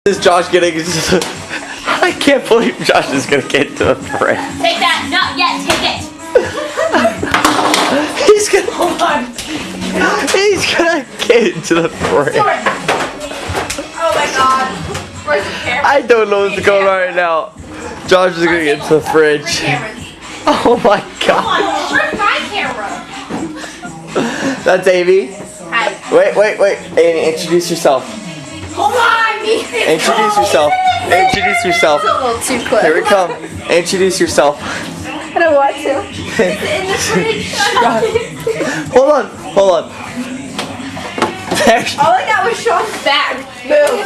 Is Josh getting into I can't believe Josh is gonna get into the fridge. Take that. Not yet. Take it. He's gonna hold on. He's gonna get into the fridge. Oh my god. Where's the camera? I don't know what's going on right now. Josh is gonna get into the fridge. Oh my Come god. on. Where's my camera? That's Amy. Hi. Wait. Amy, introduce yourself. Hold on. Introduce yourself. Introduce yourself. It's a little too close. Here we come. Introduce yourself. I don't want to. It's in the fridge. Hold on. There. All I got was Sean's back. Boom.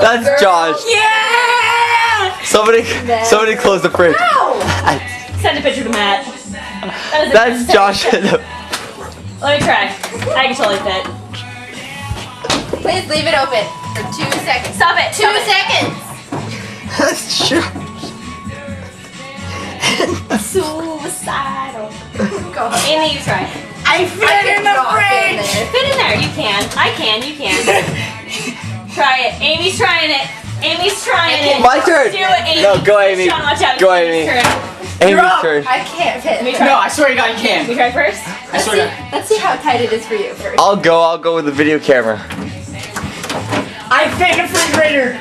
That's Josh. Yeah! Somebody close the fridge. Ow! Send a picture to Matt. That's Josh. Let me try. I can totally fit. Please leave it open for 2 seconds. Stop it. 2 seconds. That's Josh. Suicidal. Go ahead. Amy, you try. I fit in the fridge! Fit in there. You can. I can. You can. Try it. Amy's trying it. Amy's trying it. My turn. Do it, Amy. No, go Amy. Sean, watch out. Go It's Amy. Amy's turn. Amy's turn. I can't fit. Let me try. No, I swear to God you Let me can. try first. I swear to God. Let's see how tight it is for you first. I'll go with the video camera. I fit in the refrigerator.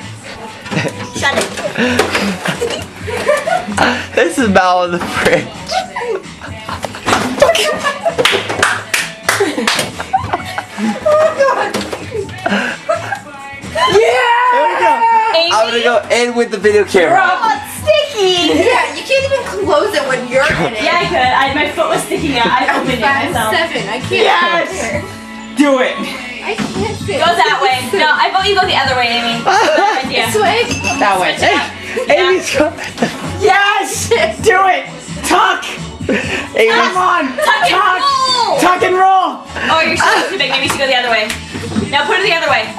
Shut it. This is Mal in the fridge. Here we go. Amy. I'm gonna go in with the video camera. Oh, it's sticky. Yeah, you can't even close it when you're in it. Yeah, I could. My foot was sticking out. I opened it myself. 7. I can't. Yes. Do it. I can't fit. Go that way. No, I vote you go the other way, Amy. Good idea. This way? That way. Amy's coming. Yes! Do it! Tuck! Come on! Tuck and roll. Tuck and roll! Oh, your shoes too big. Maybe you should go the other way. Now put it the other way.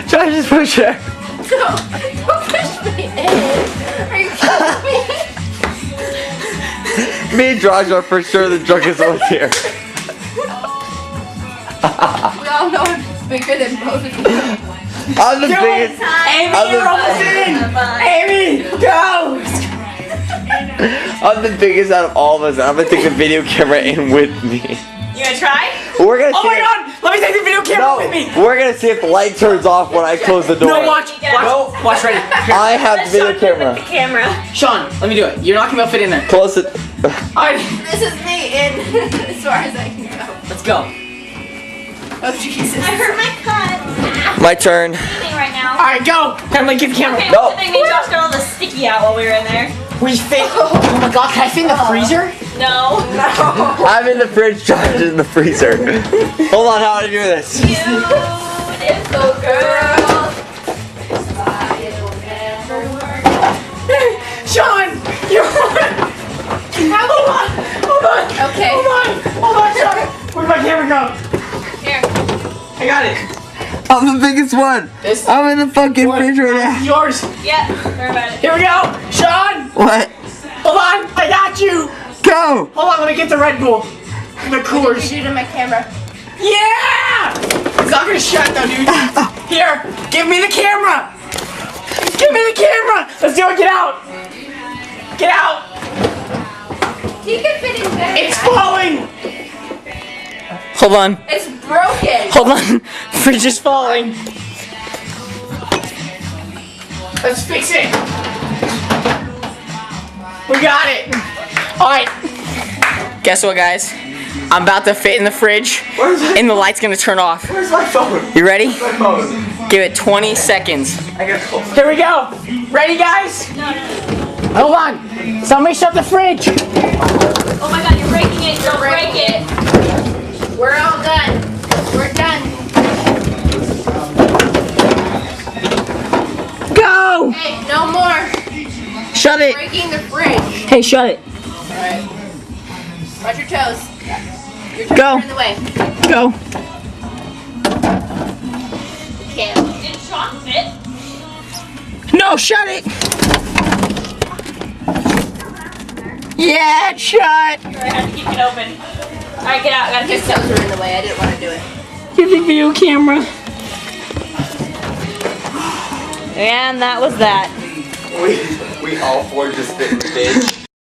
Josh is pushing her. Don't push me in. Are you kidding me? Me and Josh are for sure the drunkest ones here. We all know it's bigger than both of you. I'm the biggest. Amy, I'm you're the- almost in! Amy, go! I'm the biggest out of all of us. I'm gonna take the video camera in with me. You gonna try? We're gonna Oh see. my God! Let me take the video camera with me! No, we're gonna see if the light turns off when I close the door. No, watch! Watch! Watch, ready. Here. I have the video Let's show them camera. with the camera. Sean, let me do it. You're not gonna be able to fit in there. Close it. Alright, This is me in as far as I can go. let's go. Oh Jesus! I hurt my cut. My turn. Anything right now? Alright, go! Emily, get the camera. Okay, No. good thing me and Josh got all the sticky out while we were in there. We fit. Oh my God, can I fit in the freezer? No. I'm in the fridge. Josh is in the freezer. Hold on, how do I do this? Beautiful girl. It'll never work. Sean! You're Hold on! Okay. Hold on, Sean! Where'd my camera go? Here. I got it. I'm the biggest one. This I'm in the fucking fridge right now. yours. Yeah. Worry about it. Here we go. Sean! What? Hold on! I got you! Go! Hold on, let me get the Red Bull. The Coors. You to my camera. Yeah! It's not gonna shut though, dude. Here, give me the camera! Give me the camera! Let's do it, get out! Get out! He can fit in better. It's falling! Hold on. It's broken. Hold on. Fridge is falling. Let's fix it. We got it. Alright. Guess what, guys? I'm about to fit in the fridge and the light's gonna turn off. Where's my phone? You ready? My phone. Give it 20 seconds. I gotta close. Here we go. Ready, guys? No. Hold on. Somebody shut the fridge. Oh my God, you're breaking it. Don't break it. We're all done. We're done. Go. Hey, no more Shut it. breaking the fridge. Hey, shut it. Alright. Watch your toes. Your toes Go. are in the way. Go. Okay. Did Sean fit? No, shut it. Yeah, it's shut. Sorry, I have to keep it open. Alright, get out. I gotta His fix it. toes are in the way. I didn't want to do it. Get the video camera. And that was that. We all four just fit in the ditch.